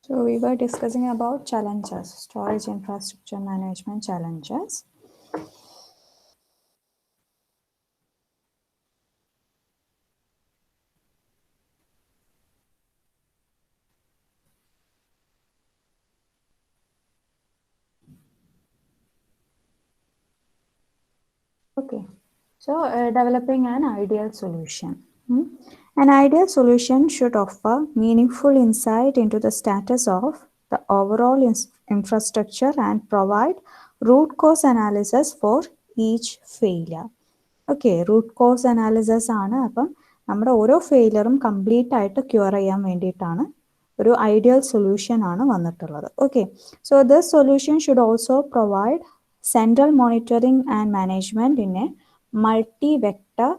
So we were discussing about challenges, storage infrastructure management challenges. Okay, so developing an ideal solution. An ideal solution should offer meaningful insight into the status of the overall infrastructure and provide root cause analysis for each failure. Okay root cause analysis ആണ്. അപ്പം നമ്മുടെ ഓരോ ഫെയിലറും complete ആയിട്ട് cure ചെയ്യാൻ വേണ്ടിയിട്ടാണ് ഒരു ideal solution ആണ് വന്നിട്ടുള്ളത്. Okay, so this solution should also provide central monitoring and management in A multi-vendor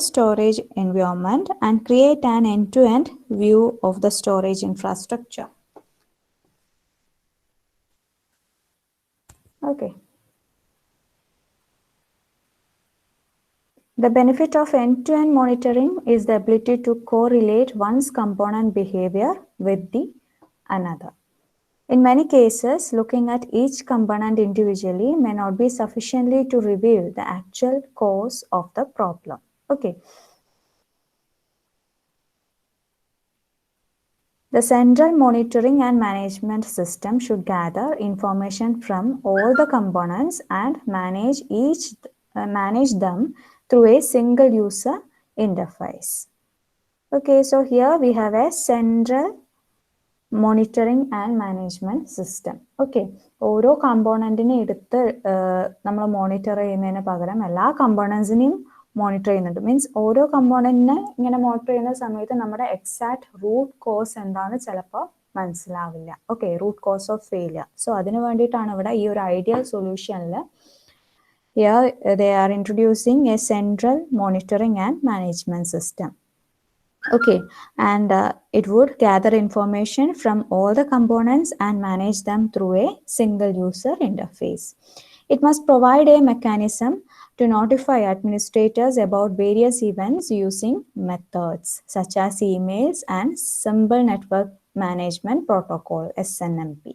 storage environment and create an end-to-end view of the storage infrastructure. Okay. The benefit of end-to-end monitoring is the ability to correlate one's component behavior with the another. In many cases, looking at each component individually may not be sufficiently to reveal the actual cause of the problem. Okay. The central monitoring and management system should gather information from all the components and manage them through a single user interface. Okay, so here we have a central monitoring and management system. Okay, ഓരോ കമ്പോണന്റിനെ എടുത്ത് നമ്മൾ monitor ചെയ്യുന്നതിന് പകരം എല്ലാ കമ്പോണൻസിനെയും monitor ചെയ്യുന്നുണ്ട്. Means ഓരോ കമ്പോണന്റിനെ ഇങ്ങനെ monitor ചെയ്യുന്ന സമയത്ത് നമ്മുടെ എക്സാക്ട് റൂട്ട് കോസ് എന്താണെന്ന് ചിലപ്പോൾ മനസ്സിലാവില്ല. Okay, root cause of failure. So അതിന് വേണ്ടിയിട്ടാണ് ഇവിടെ ഈ ഒരു ഐഡിയൽ സൊല്യൂഷനിൽ here they are introducing a central monitoring and management system. Okay, and it would gather information from all the components and manage them through a single user interface. It must provide a mechanism to notify administrators about various events using methods such as emails and Symbol Network Management Protocol, SNMP.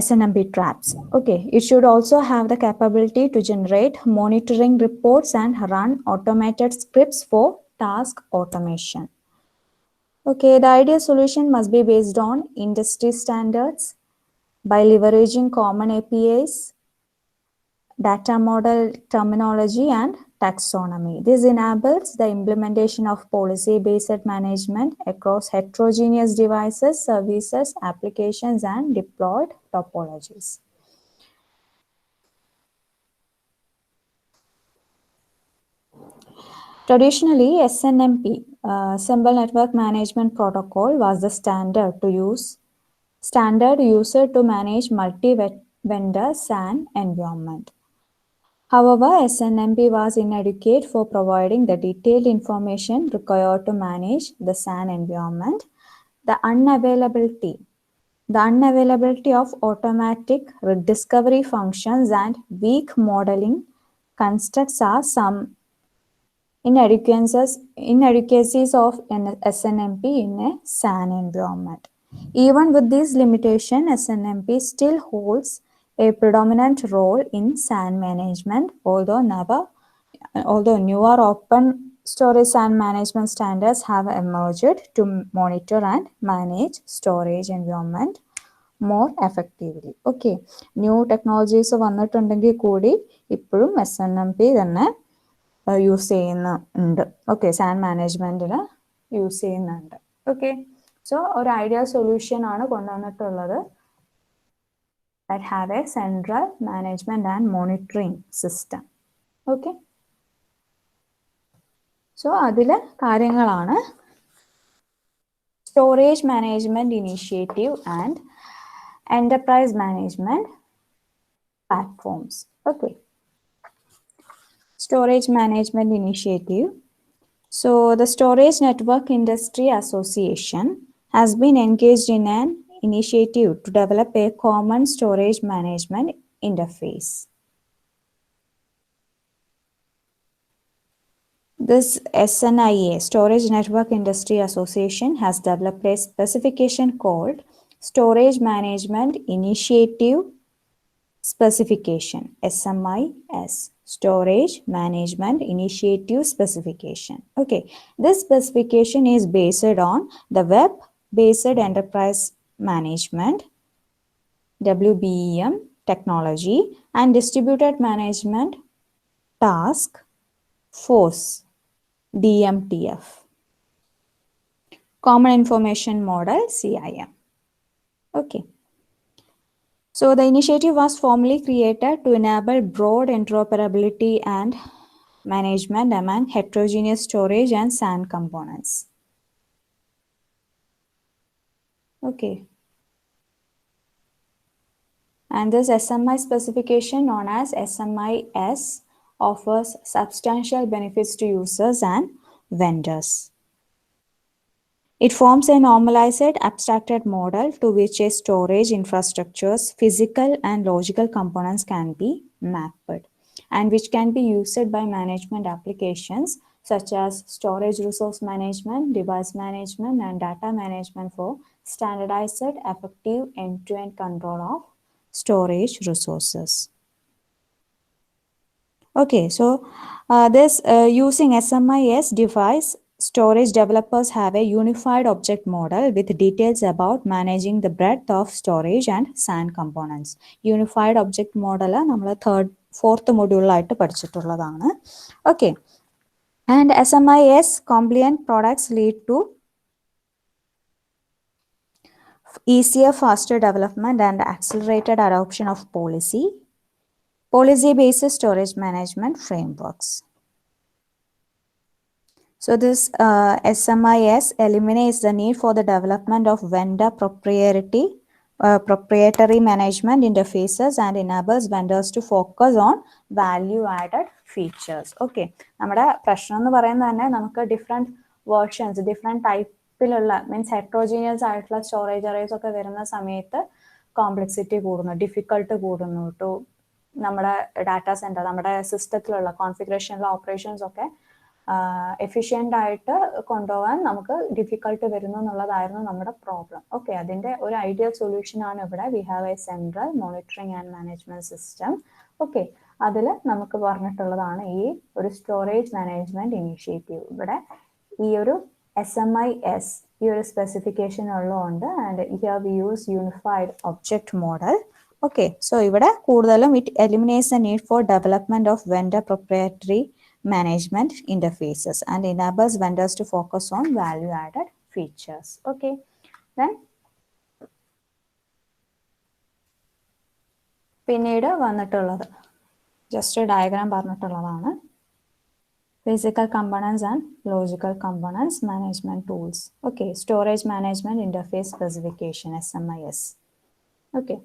SNMP traps. Okay, it should also have the capability to generate monitoring reports and run automated scripts for task automation. Okay, the ideal solution must be based on industry standards by leveraging common APIs, data model terminology, and taxonomy. This enables the implementation of policy-based management across heterogeneous devices, services, applications, and deployed topologies. Traditionally, SNMP, Symbol Network Management Protocol, was the standard user to manage multi-vendor SAN environment. However, SNMP was inadequate for providing the detailed information required to manage the SAN environment. The unavailability of automatic rediscovery functions and weak modeling constructs are some inadequacies of an SNMP in a SAN environment. Even with these limitations, SNMP still holds a predominant role in SAN management, although newer open storage SAN management standards have emerged to monitor and manage storage environment more effectively. Okay, new technologies വന്നിട്ടുണ്ടെങ്കിൽ കൂടി ഇപ്പോഴും SNMP തന്നെ use ചെയ്യുന്നുണ്ട്. Okay, San മാനേജ്മെന്റിന് use ചെയ്യുന്നുണ്ട്. Okay, so ഒരു ideal solution ആണ് കൊണ്ടുവന്നിട്ടുള്ളത്. that have a central management and monitoring system. Okay, so അതിലെ കാര്യങ്ങളാണ് storage management initiative and enterprise management platforms. Okay, storage management initiative. So the Storage Network Industry Association has been engaged in an initiative to develop a common storage management interface. This SNIA, Storage Network Industry Association, has developed a specification called Storage Management Initiative Specification, SMIS, Storage Management Initiative Specification. Okay, this specification is based on the Web-Based Enterprise Management, WBEM technology, and Distributed Management Task Force, DMTF. Common Information Model, CIM. Okay. So the initiative was formally created to enable broad interoperability and management among heterogeneous storage and SAN components. Okay. And this SMI specification, known as SMIS, offers substantial benefits to users and vendors. It forms a normalized, abstracted model to which a storage infrastructure's physical and logical components can be mapped, and which can be used by management applications such as storage resource management, device management, and data management for standardized, effective end-to-end control of storage resources. Okay, so using SMIS device, storage developers have a unified object model with details about managing the breadth of storage and SAN components. Unified object model നമ്മൾ fourth module ആയിട്ട് പഠിച്ചിട്ടുള്ളതാണ്. Okay, and SMIS compliant products lead to easier, faster development and accelerated adoption of policy-based storage management frameworks. So this SMIS eliminates the need for the development of vendor proprietary management interfaces and enables vendors to focus on value-added features. Okay, നമ്മുടെ പ്രശ്നം എന്ന് പറയുന്നത് തന്നെ നമുക്ക് different versions, different ടൈപ്പിലുള്ള means heterogeneous ആയിട്ടുള്ള storage arrays ഒക്കെ വരുന്ന സമയത്ത് കോംപ്ലക്സിറ്റി കൂടുന്നു, ഡിഫിക്കൾട്ട് കൂടുന്നു ടു നമ്മുടെ ഡാറ്റാ സെൻറ്റർ, നമ്മുടെ സിസ്റ്റത്തിലുള്ള കോൺഫിഗറേഷനിലുള്ള ഓപ്പറേഷൻസ് ഒക്കെ എഫിഷ്യൻ്റ് ആയിട്ട് കൊണ്ടുപോകാൻ നമുക്ക് ഡിഫിക്കൾട്ട് വരുന്നു എന്നുള്ളതായിരുന്നു നമ്മുടെ പ്രോബ്ലം. ഓക്കെ, അതിൻ്റെ ഒരു ഐഡിയൽ സൊല്യൂഷൻ ആണ് ഇവിടെ. We have A central monitoring and management system. Okay, അതിൽ നമുക്ക് പറഞ്ഞിട്ടുള്ളതാണ് ഈ ഒരു സ്റ്റോറേജ് മാനേജ്മെന്റ് ഇനീഷ്യേറ്റീവ്. ഇവിടെ ഈ ഒരു SMIS ഈ ഒരു സ്പെസിഫിക്കേഷൻ ഉള്ളതുകൊണ്ട് and here we use unified object model. Okay, so ഇവിടെ കൂടുതലും it eliminates the need for development of vendor proprietary management interfaces and enables vendors to focus on value added features. Okay, then പിന്നീട് വന്നിട്ടുള്ളത് just diagram പറഞ്ഞിട്ടുള്ളതാണ്. Physical components and logical components management tools. Okay, storage management interface specification, SMIS. Okay.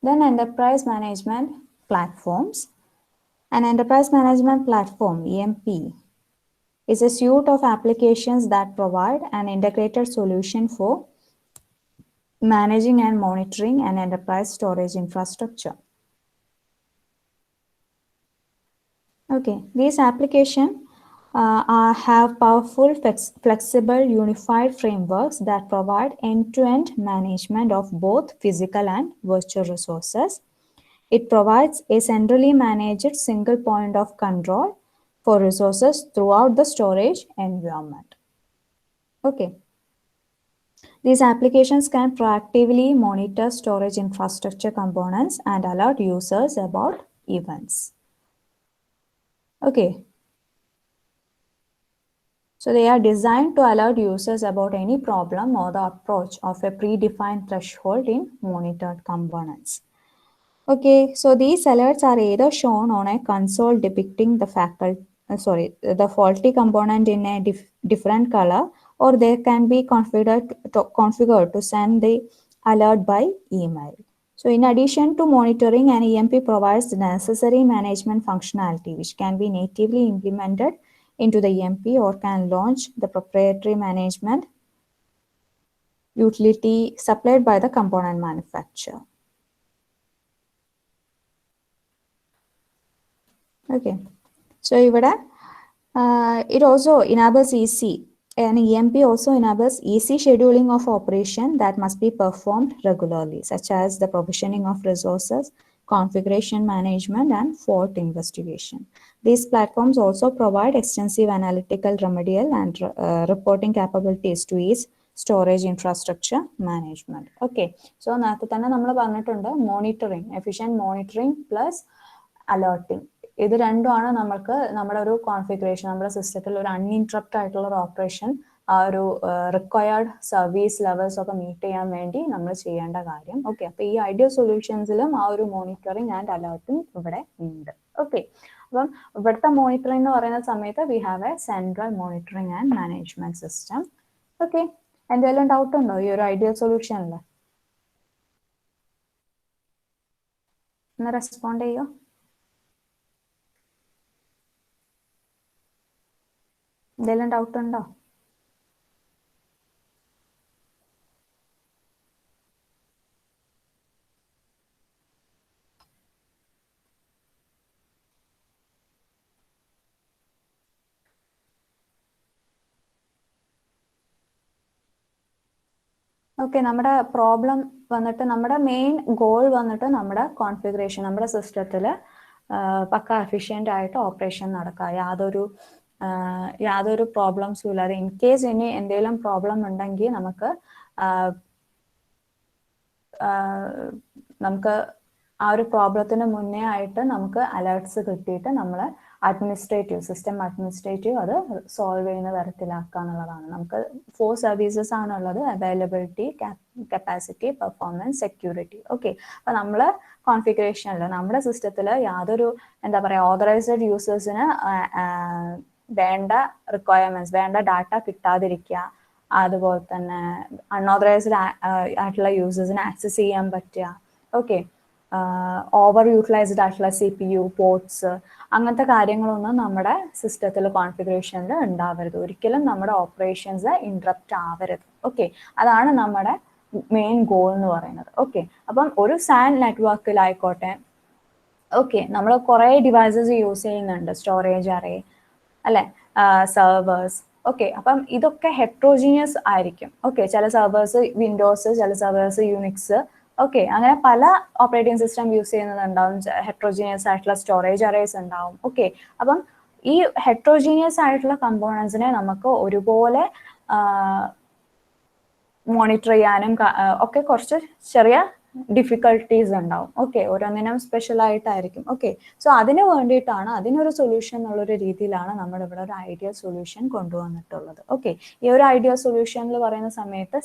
Then enterprise management platforms. An enterprise management platform, EMP, is a suite of applications that provide an integrated solution for managing and monitoring an enterprise storage infrastructure. Okay, these applications have powerful, flexible, unified frameworks that provide end-to-end management of both physical and virtual resources. It provides a centrally managed single point of control for resources throughout the storage environment. Okay. These applications can proactively monitor storage infrastructure components and alert users about events. Okay. So they are designed to alert users about any problem or the approach of a predefined threshold in monitored components. Okay, so these alerts are either shown on a console depicting the faulty component in a different color, or they can be configured to send the alert by email. So in addition to monitoring, an EMP provides the necessary management functionality which can be natively implemented into the EMP or can launch the proprietary management utility supplied by the component manufacturer. Okay, so ഇവിടെ it also enables EC, and EMP also enables EC scheduling of operation that must be performed regularly, such as the provisioning of resources, configuration management, and fault investigation. These platforms also provide extensive analytical, remedial, and reporting capabilities to ease storage infrastructure management. Okay, so നേരത്തെ തന്നെ നമ്മൾ പറഞ്ഞിട്ടുണ്ട് monitoring, efficient monitoring plus അലേർട്ടിങ്. ഇത് രണ്ടുമാണ് നമുക്ക് നമ്മുടെ ഒരു configuration, നമ്മുടെ സിസ്റ്റത്തിൽ ഒരു അൺഇൻട്രപ്റ്റ് ആയിട്ടുള്ള ഒരു ഓപ്പറേഷൻ, ആ ഒരു റിക്വയർഡ് സർവീസ് ലെവൽസ് ഒക്കെ മീറ്റ് ചെയ്യാൻ വേണ്ടി നമ്മൾ ചെയ്യേണ്ട കാര്യം. ഓക്കെ, അപ്പൊ ഈ ഐഡിയ സൊല്യൂഷൻസിലും ആ ഒരു മോണിറ്ററിങ് ആൻഡ് അലേർട്ടിങ് ഇവിടെ ഉണ്ട്. ഓക്കെ, അപ്പം ഇവിടുത്തെ മോണിറ്ററിംഗ് എന്ന് പറയുന്ന സമയത്ത് we have A central monitoring and management system. Okay, എന്തെങ്കിലും ഡൗട്ട് ഉണ്ടോ ഈ ഒരു ഐഡിയ സൊല്യൂഷനിൽ? ഒന്ന് റെസ്പോണ്ട് ചെയ്യോ? എന്തെങ്കിലും ഡൗട്ട് ഉണ്ടോ? ഓക്കെ, നമ്മുടെ പ്രോബ്ലം വന്നിട്ട്, നമ്മുടെ മെയിൻ ഗോൾ വന്നിട്ട് നമ്മുടെ കോൺഫിഗറേഷൻ, നമ്മുടെ സിസ്റ്റത്തിൽ പക്ക എഫിഷ്യൻ്റ് ആയിട്ട് ഓപ്പറേഷൻ നടക്കുക, യാതൊരു പ്രോബ്ലംസും ഇല്ലാതെ. ഇൻ കേസ് ഇനി എന്തെങ്കിലും പ്രോബ്ലം ഉണ്ടെങ്കിൽ നമുക്ക് ആ ഒരു പ്രോബ്ലത്തിന് മുന്നേ ആയിട്ട് നമുക്ക് അലേർട്ട്സ് കിട്ടിയിട്ട് നമ്മൾ സിസ്റ്റം അഡ്മിനിസ്ട്രേറ്റീവ് അത് സോൾവ് ചെയ്യുന്ന തരത്തിലാക്കുക എന്നുള്ളതാണ്. നമുക്ക് 4 സർവീസസ് ആണുള്ളത്: availability, capacity, performance, security. Okay, അപ്പൊ നമ്മൾ കോൺഫിഗറേഷനിൽ നമ്മുടെ സിസ്റ്റത്തിൽ യാതൊരു എന്താ പറയുക ഓതറൈസ്ഡ് യൂസേഴ്സിന് വേണ്ട റിക്വയർമെന്റ്സ്, വേണ്ട ഡാറ്റ കിട്ടാതിരിക്കുക, അതുപോലെ തന്നെ അൺഓതറൈസ്ഡ് ആയിട്ടുള്ള യൂസേഴ്സിന് ആക്സസ് ചെയ്യാൻ പറ്റുക. ഓക്കെ, ഓവർ യൂട്ടിലൈസ്ഡ് ആയിട്ടുള്ള CPU, പോർട്സ്, അങ്ങനത്തെ കാര്യങ്ങളൊന്നും നമ്മുടെ സിസ്റ്റത്തിൽ കോൺഫിഗറേഷനിൽ ഉണ്ടാവരുത്. ഒരിക്കലും നമ്മുടെ ഓപ്പറേഷൻസ് ഇൻട്രപ്റ്റ് ആവരുത്. ഓക്കെ, അതാണ് നമ്മുടെ മെയിൻ ഗോൾ എന്ന് പറയുന്നത്. ഓക്കെ, അപ്പം ഒരു SAN നെറ്റ്വർക്കിലായിക്കോട്ടെ, ഓക്കെ, നമ്മൾ കുറേ ഡിവൈസസ് യൂസ് ചെയ്യുന്നുണ്ട്, സ്റ്റോറേജ് അറേ അല്ലെ, സെർവേഴ്സ്. ഓക്കെ, അപ്പം ഇതൊക്കെ ഹെട്രോജീനിയസ് ആയിരിക്കും. ഓക്കെ, ചില സെർവേഴ്സ് വിൻഡോസ്, ചില സെർവേഴ്സ് യുണിക്സ്. ഓക്കെ, അങ്ങനെ പല ഓപ്പറേറ്റിംഗ് സിസ്റ്റം യൂസ് ചെയ്യുന്നതുണ്ടാവും. ഹെട്രോജീനിയസ് ആയിട്ടുള്ള സ്റ്റോറേജ് അറേസ് ഉണ്ടാവും. ഓക്കെ, അപ്പം ഈ ഹെട്രോജീനിയസ് ആയിട്ടുള്ള കമ്പോണൻസിനെ നമുക്ക് ഒരുപോലെ മോണിറ്റർ ചെയ്യാനും ഒക്കെ കുറച്ച് ചെറിയ ഡിഫിക്കൽട്ടീസ് ഉണ്ടാവും. ഓക്കെ, ഓരോന്നിനും സ്പെഷ്യൽ ആയിട്ടായിരിക്കും. ഓക്കെ, സോ അതിന് വേണ്ടിയിട്ടാണ്, അതിനൊരു സൊല്യൂഷൻ എന്നുള്ളൊരു രീതിയിലാണ് നമ്മൾ ഇവിടെ ഒരു ഐഡിയ സൊല്യൂഷൻ കൊണ്ടുവന്നിട്ടുള്ളത്. ഓക്കെ, ഈ ഒരു ഐഡിയ സൊല്യൂഷനിൽ പറയുന്ന സമയത്ത്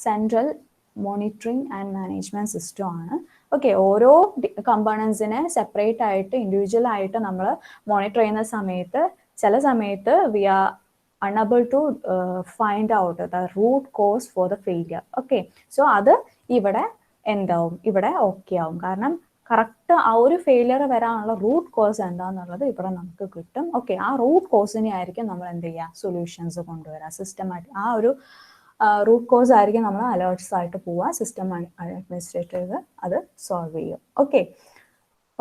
central monitoring and management system ആണ്. ഓക്കെ, ഓരോ കമ്പോണൻസിനെ സെപ്പറേറ്റ് ആയിട്ട് ഇൻഡിവിജ്വൽ ആയിട്ട് നമ്മൾ മോണിറ്റർ ചെയ്യുന്ന സമയത്ത് ചില സമയത്ത് we are unable to find out the root cause for the failure. Okay, so അത് ഇവിടെ എന്താവും, ഇവിടെ ഓക്കെ ആവും. കാരണം കറക്റ്റ് ആ ഒരു ഫെയിലിയർ വരാനുള്ള റൂട്ട് കോസ് എന്താന്നുള്ളത് ഇവിടെ നമുക്ക് കിട്ടും. ഓക്കെ, ആ റൂട്ട് കോസിനെ ആയിരിക്കും നമ്മൾ എന്ത് ചെയ്യുക, സൊല്യൂഷൻസ് കൊണ്ടുവരാം സിസ്റ്റമായിട്ട്. ആ ഒരു റൂട്ട് കോസ് ആയിരിക്കും നമ്മൾ അലേർട്ട്സ് ആയിട്ട് പോവുക, സിസ്റ്റം അഡ്മിനിസ്ട്രേറ്റീവ് അത് സോൾവ് ചെയ്യും. ഓക്കെ,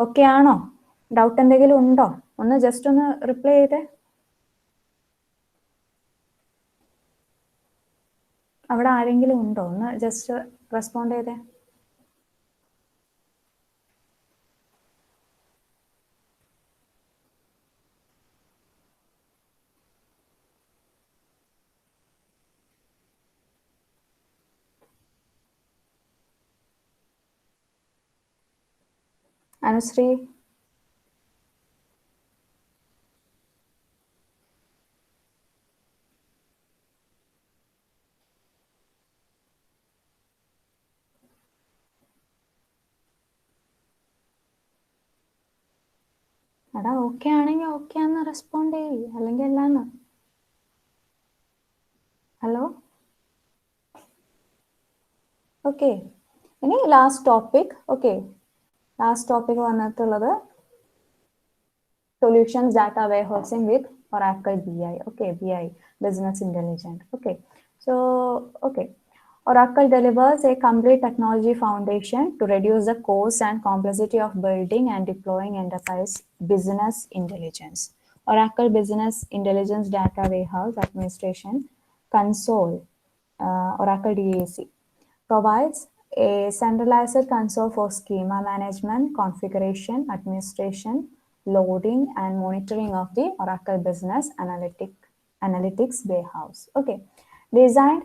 ഓക്കെ ആണോ? ഡൗട്ട് എന്തെങ്കിലും ഉണ്ടോ? ഒന്ന് ജസ്റ്റ് ഒന്ന് റിപ്ലൈ ചെയ്തേ. അവിടെ ആരെങ്കിലും ഉണ്ടോ? ഒന്ന് ജസ്റ്റ് റെസ്പോണ്ട് ചെയ്തേ. അനുശ്രീ, എടാ ഓക്കെ ആണെങ്കിൽ ഓക്കെ ആന്ന് റെസ്പോണ്ട് ചെയ്യ്, അല്ലെങ്കിൽ അല്ലാന്ന്. ഹലോ, ഓക്കെ, ഇനി last topic. Okay, last topic വന്നിട്ടുള്ളത് solutions data warehousing with Oracle BI. Okay, BI, business intelligence. Okay, so okay, Oracle delivers a complete technology foundation to reduce the cost and complexity of building and deploying enterprise business intelligence. Oracle Business Intelligence Data Warehouse Administration Console, Oracle DAC, provides a centralized console for schema management, configuration, administration, loading, and monitoring of the Oracle Business Analytics Warehouse. Okay, designed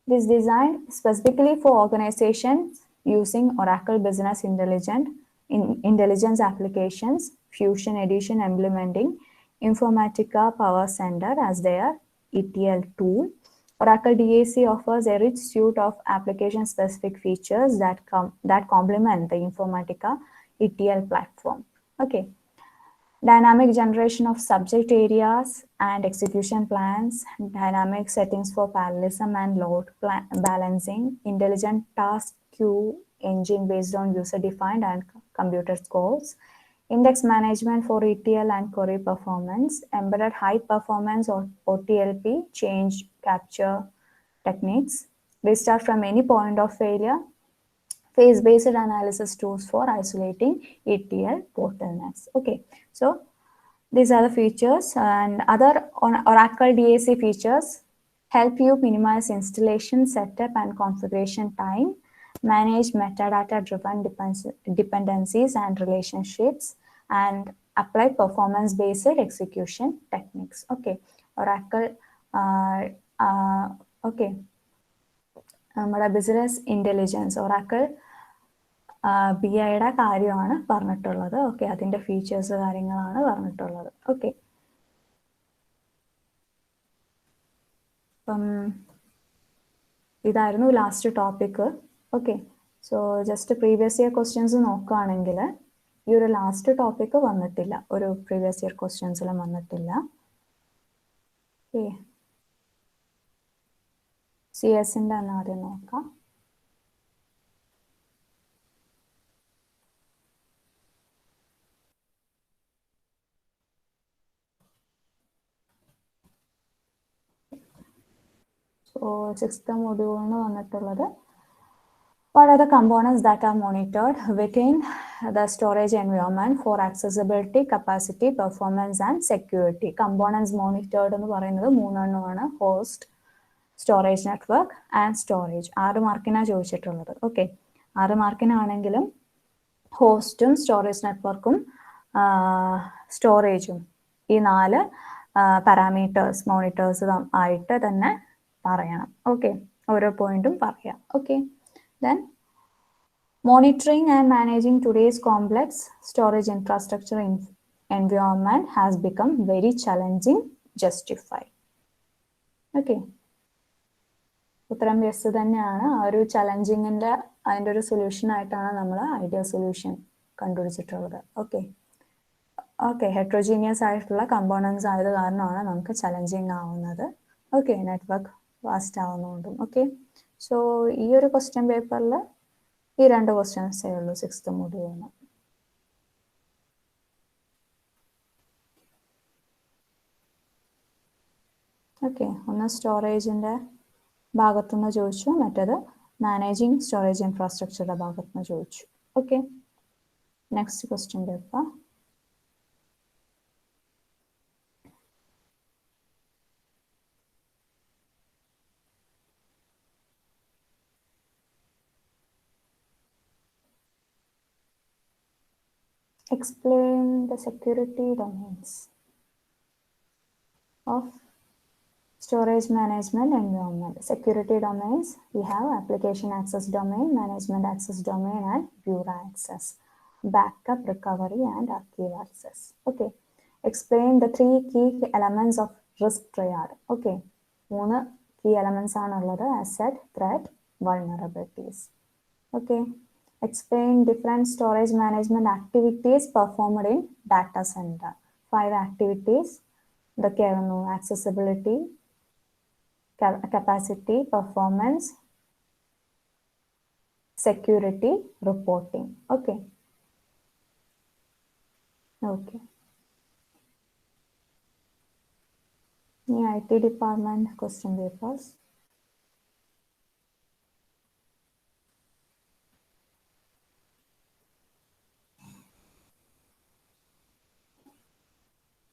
this designed specifically for organizations using Oracle Business Intelligence applications, Fusion Edition implementing Informatica Power Center as their ETL tool. Oracle DAC offers a rich suite of application-specific features that complement the Informatica ETL platform. Okay, dynamic generation of subject areas and execution plans, dynamic settings for parallelism and load balancing, intelligent task queue engine based on user-defined and computer scores, index management for ETL and query performance, embedded high-performance or OTLP change capture techniques, restart from any point of failure, phase-based analysis tools for isolating ETL bottlenecks. Okay, so these are the features, and other Oracle DAC features help you minimize installation, setup, and configuration time, manage metadata-driven dependencies and relationships, and apply performance-based execution techniques. Okay, Oracle, okay, നമ്മുടെ business intelligence Oracle B ഐയുടെ കാര്യമാണ് പറഞ്ഞിട്ടുള്ളത്. Okay, അതിൻ്റെ features കാര്യങ്ങളാണ് പറഞ്ഞിട്ടുള്ളത്. Okay, അപ്പം ഇതായിരുന്നു last topic. Okay, so just previous year questions നോക്കുകയാണെങ്കിൽ ഈ ഒരു ലാസ്റ്റ് ടോപ്പിക്ക് വന്നിട്ടില്ല, ഒരു പ്രീവിയസ് ഇയർ ക്വസ്റ്റ്യൻസിലും വന്നിട്ടില്ല. ഓക്കെ, സി എസിൻ്റെ തന്നെ ആദ്യം നോക്കാം. So, sixth module വന്നിട്ടുള്ളത് what are the components that are monitored within the storage environment for accessibility, capacity, performance and security. Components monitored എന്ന് പറയുന്നത് മൂന്നെണ്ണമാണ്: host, storage network and storage. 6 മാർക്കിനാണ് ചോദിച്ചിട്ടുള്ളത്. ഓക്കെ, 6 മാർക്കിനാണെങ്കിലും ഹോസ്റ്റും സ്റ്റോറേജ് നെറ്റ്വർക്കും സ്റ്റോറേജും ഈ 4 പാരാമീറ്റേഴ്സ് മോണിറ്റേഴ്സ് ആയിട്ട് തന്നെ പറയണം. ഓക്കെ, ഓരോ പോയിന്റും പറയാം. Okay, then monitoring and managing today's complex storage infrastructure environment has become very challenging. Justify. Okay, ഉത്തരം യെസ് തന്നെയാണ്. ആ ഒരു ചലഞ്ചിങ്ങിൻ്റെ അതിൻ്റെ ഒരു സൊല്യൂഷൻ ആയിട്ടാണ് നമ്മൾ ഐഡിയൽ സൊല്യൂഷൻ കണ്ടുപിടിച്ചിട്ടുള്ളത്. ഓക്കെ, ഓക്കെ, ഹെട്രോജീനിയസ് ആയിട്ടുള്ള കമ്പോണൻസ് ആയത് കാരണമാണ് നമുക്ക് ചലഞ്ചിങ് ആവുന്നത്. ഓക്കെ, നെറ്റ്വർക്ക് വാസ്റ്റ് ആവുന്നതുകൊണ്ടും. ഓക്കെ, സോ ഈ ഒരു ക്വസ്റ്റ്യൻ പേപ്പറിൽ ഈ 2 ക്വസ്റ്റ്യൻസേ ഉള്ളൂ സിക്സ്ത് മൊഡ്യൂളിന്. ഓക്കെ, ഒന്ന് സ്റ്റോറേജിൻ്റെ ഭാഗത്തുനിന്ന് ചോദിച്ചു, മറ്റേത് മാനേജിങ് സ്റ്റോറേജ് ഇൻഫ്രാസ്ട്രക്ചറുടെ ഭാഗത്തുനിന്ന് ചോദിച്ചു. Okay, next question paper. Explain the security domains of storage management environment. Security domains, we have application access domain, management access domain and bureau access, backup, recovery and archive access. Okay, explain the 3 key elements of risk triad. Okay, 3 key elements ആണുള്ളത്: asset, threat, vulnerabilities. Okay, explain different storage management activities performed in data center. 5 activities. ഇതൊക്കെയായിരുന്നു: accessibility, capacity, performance, security, reporting. Okay. Okay. IT department question papers.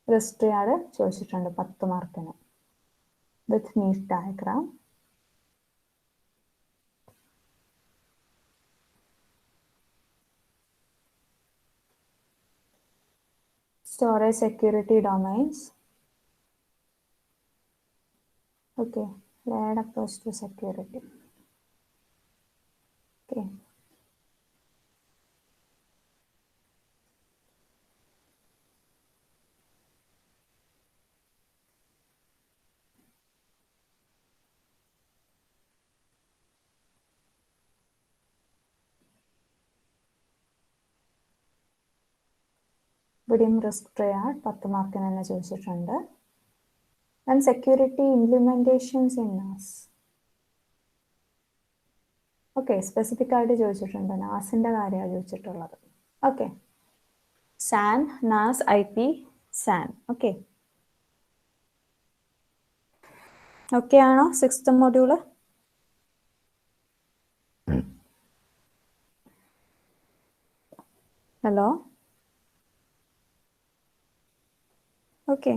Risk triad ചോദിച്ചിട്ടുണ്ട് 10 മാർക്കിന് with neat diagram. Storage security domains. Okay, layered approach to security. Okay. ഇവിടെയും risk triad 10 മാർക്കിന് തന്നെ ചോദിച്ചിട്ടുണ്ട്. And security implementations in NAS. Okay, specific ആയിട്ട് ചോദിച്ചിട്ടുണ്ട്. നാസിന്റെ കാര്യമാണ് ചോദിച്ചിട്ടുള്ളത്. Okay, SAN, NAS, IP, SAN. Okay, okay ആണോ 6th മൊഡ്യൂള്? Hello, okay.